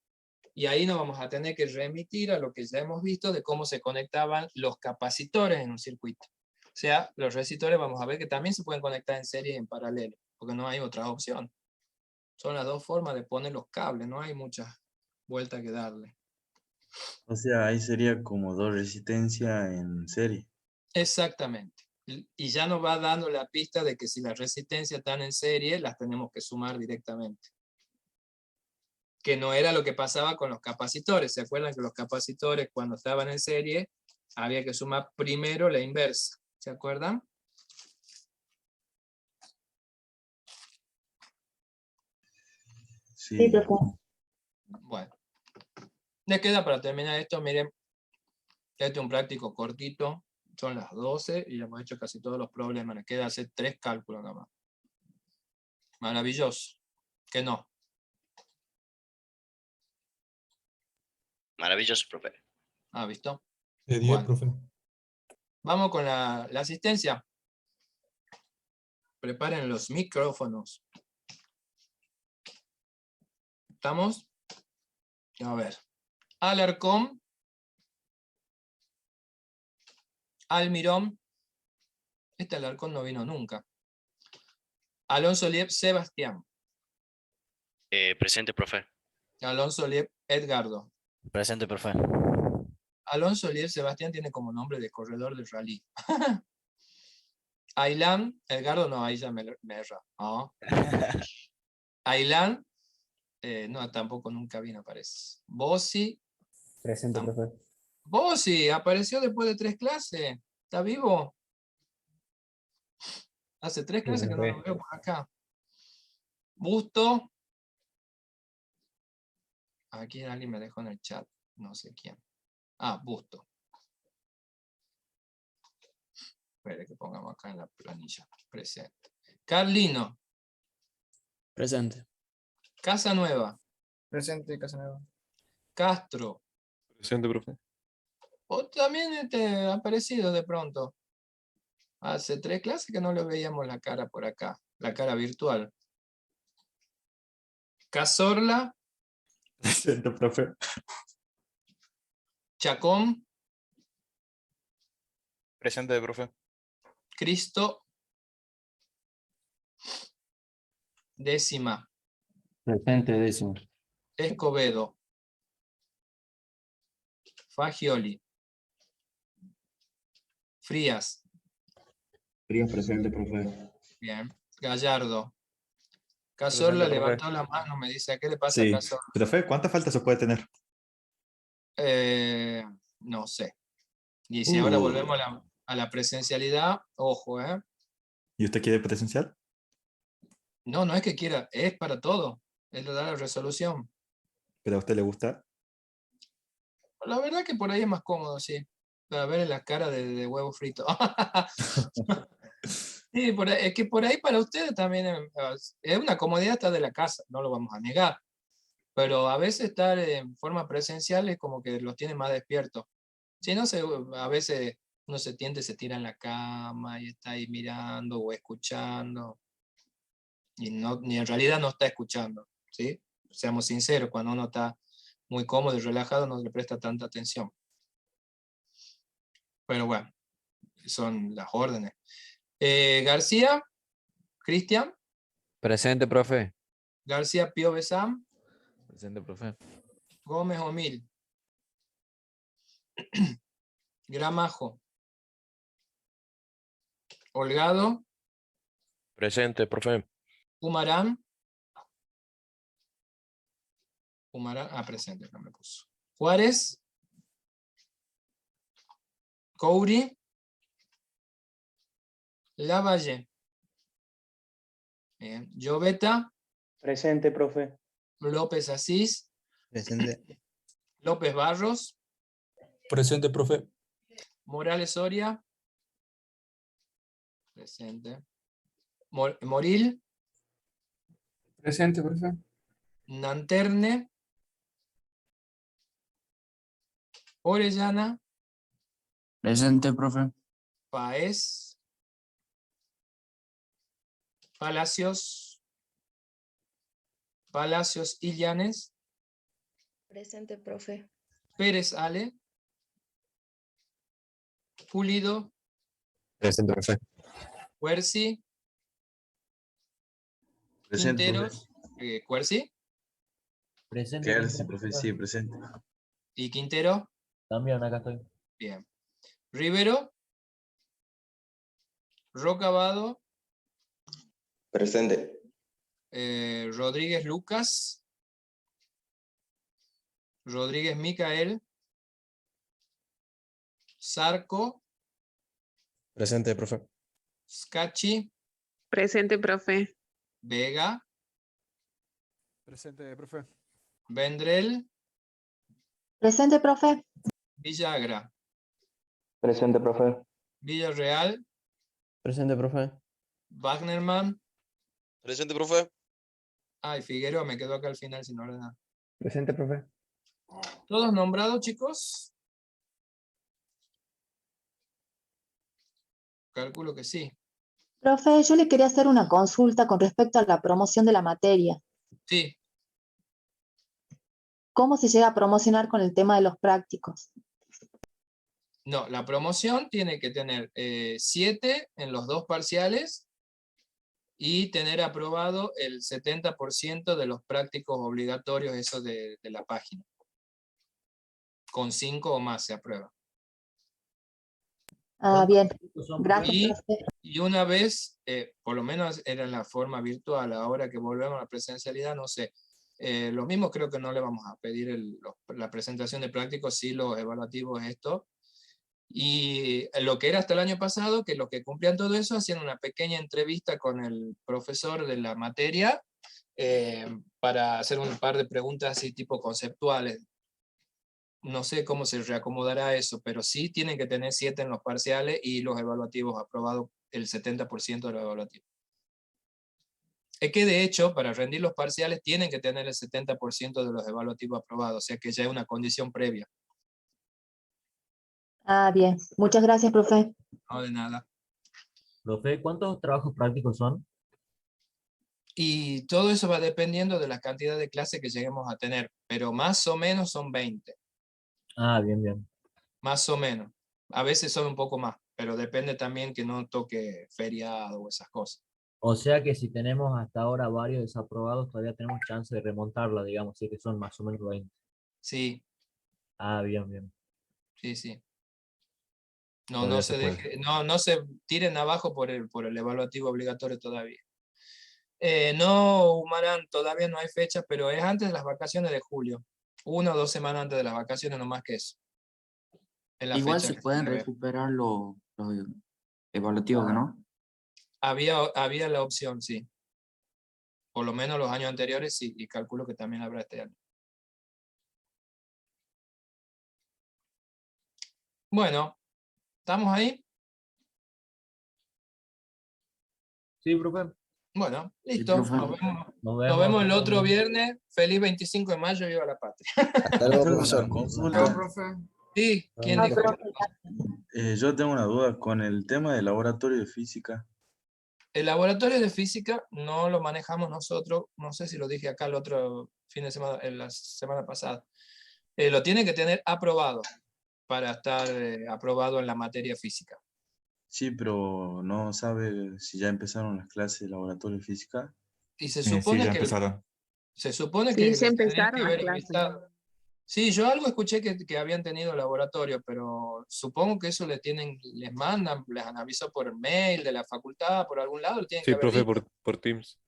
y ahí nos vamos a tener que remitir a lo que ya hemos visto de cómo se conectaban los capacitores en un circuito. O sea, los resistores vamos a ver que también se pueden conectar en serie y en paralelo, porque no hay otra opción. Son las dos formas de poner los cables, no hay muchas vueltas que darle. O sea, ahí sería como dos resistencias en serie. Exactamente. Y ya nos va dando la pista de que si las resistencias están en serie, las tenemos que sumar directamente. Que no era lo que pasaba con los capacitores. ¿Se acuerdan que los capacitores cuando estaban en serie había que sumar primero la inversa? ¿Se acuerdan? Sí. Bueno. Les queda para terminar esto, miren, este es un práctico cortito, son las 12 y ya hemos hecho casi todos los problemas, les queda hacer 3 cálculos nada más. Maravilloso, que no. Maravilloso, profe. Ah, ¿visto? De 10, Bueno. profe. Vamos con la asistencia. Preparen los micrófonos. ¿Estamos? A ver. Alarcón. Almirón. Este Alarcón no vino nunca. Alonso Liep, Sebastián. Presente, profe. Alonso Liep, Edgardo. Presente, profe. Alonso Liep, Sebastián tiene como nombre de corredor de rally. Ailán, Edgardo no, ahí ya me erra. No. Ailán, no, tampoco nunca vino, parece. Bossi. Presente, profe. Bossi, apareció después de 3 clases. ¿Está vivo? Hace 3 clases que no lo veo por acá. Busto. Aquí alguien me dejó en el chat. No sé quién. Ah, Busto. Espere que pongamos acá en la planilla. Presente. Carlino. Presente. Casanueva. Presente, Casanova. Castro. Presente, profe. O también ha aparecido de pronto. Hace 3 clases que no le veíamos la cara por acá. La cara virtual. Cazorla. Presente, profe. Chacón. Presente, profe. Cristo. Décima. Presente, décimo. Escobedo. Fagioli. Frías. Frías, presente, profe. Bien. Gallardo. Cazorla Presente, profe. levantó la mano, me dice, ¿a qué le pasa a Sí. Cazorla? Profe, ¿cuántas faltas se puede tener? No sé. Y si ahora Uh. volvemos a la presencialidad, ojo, ¿eh? ¿Y usted quiere presencial? No, no es que quiera, es para todo. Él le da la resolución. ¿Pero a usted le gusta? La verdad que por ahí es más cómodo, sí. Para ver la cara de huevo frito. Sí, es que por ahí para ustedes también es una comodidad estar de la casa, no lo vamos a negar. Pero a veces estar en forma presencial es como que los tiene más despiertos. Si no, a veces uno se tiende, se tira en la cama y está ahí mirando o escuchando. Y ni en realidad no está escuchando, ¿sí? Seamos sinceros, cuando uno está muy cómodo y relajado no le presta tanta atención. Pero bueno, son las órdenes. García, Cristian. Presente, profe. García Pío Besam. Presente, profe. Gómez Omil. Gramajo. Holgado. Presente, profe. Humarán. Presente, no me puso. Juárez. Couri. Lavalle. Bien. Lloveta. Presente, profe. López Asís. Presente. López Barros. Presente, profe. Morales Soria. Presente. Moril. Presente, profe. Nanterne. Orellana. Presente, profe. Paez. Palacios. Palacios Illanes. Presente, profe. Pérez Ale. Pulido. Presente, profe. Cuerci. Presente, Quinteros. Cuerci. Presente. Quedarse, profe, sí, presente. Y Quintero. También acá estoy. Bien. Rivero. Rocabado. Presente. Rodríguez Lucas. Rodríguez Micael. Zarco. Presente, profe. Scacchi. Presente, profe. Vega. Presente, profe. Vendrell. Presente, profe. Villagra. Presente, profe. Villarreal. Presente, profe. Wagnerman. Presente, profe. Ay, Figueroa me quedó acá al final sin ordenar. Presente, profe. ¿Todos nombrados, chicos? Calculo que sí. Profe, yo le quería hacer una consulta con respecto a la promoción de la materia. Sí, ¿Cómo se llega a promocionar con el tema de los prácticos? no, la promoción tiene que tener 7 en los 2 parciales y tener aprobado el 70% de los prácticos obligatorios, eso de la página. Con 5 o más se aprueba. Ah, bien. Son Gracias, Y, profe. y una vez, por lo menos era en la forma virtual, ahora que volvemos a la presencialidad, no sé. Lo mismo creo que no le vamos a pedir la presentación de prácticos, sí los evaluativos esto. Y lo que era hasta el año pasado, que los que cumplían todo eso hacían una pequeña entrevista con el profesor de la materia para hacer un par de preguntas así tipo conceptuales. No sé cómo se reacomodará eso, pero sí tienen que tener 7 en los parciales y los evaluativos aprobados, el 70% de los evaluativos. Es que de hecho, para rendir los parciales tienen que tener el 70% de los evaluativos aprobados, o sea que ya es una condición previa. Ah, bien. Muchas gracias, profe. No de nada. Profe, ¿cuántos trabajos prácticos son? Y todo eso va dependiendo de la cantidad de clases que lleguemos a tener, pero más o menos son 20, Ah, bien, bien. más o menos. A veces son un poco más, pero depende también que no toque feriado o esas cosas. O sea que si tenemos hasta ahora varios desaprobados, todavía tenemos chance de remontarla, digamos, si que son más o menos 20. Sí, Ah, bien, bien. sí, sí. No, Todavía no se se puede. no se tiren abajo por el evaluativo obligatorio todavía. No, Humarán, todavía no hay fecha, pero es antes de las vacaciones de julio. 1 o 2 semanas antes de las vacaciones, no más que eso. Es la Igual fecha se que pueden prevé. recuperar los evaluativos, ¿no? Había la opción, sí. Por lo menos los años anteriores, sí, y calculo que también habrá este año. Bueno, ¿estamos ahí? Sí, profe. Bueno, Sí, listo. profe. Nos vemos. Nos Nos vemos. vemos el otro viernes. Feliz 25 de mayo, viva la patria. Hasta luego, profesor. Consulta. profe. Sí, ¿quién Ah, dijo? profe. Yo tengo una duda con el tema del laboratorio de física. El laboratorio de física no lo manejamos nosotros, no sé si lo dije acá el otro fin de semana, en la semana pasada. Lo tiene que tener aprobado para estar aprobado en la materia física. Sí, pero no sabe si ya empezaron las clases de laboratorio de física. Y se Sí, supone ya que empezaron. se supone Sí, que se les tenés empezaron que las haber clases. invitado. Sí, yo algo escuché que habían tenido laboratorio, pero supongo que eso les mandan, les han avisado por el mail de la facultad, por algún lado, lo tienen que Sí, haber profe, visto. por Teams.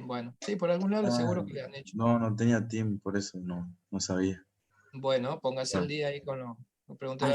Bueno, sí, por algún lado Ah, seguro que le han hecho. no tenía tiempo, por eso no sabía. Bueno, póngase Ah. el día ahí con lo. Ah, ya. Pregunté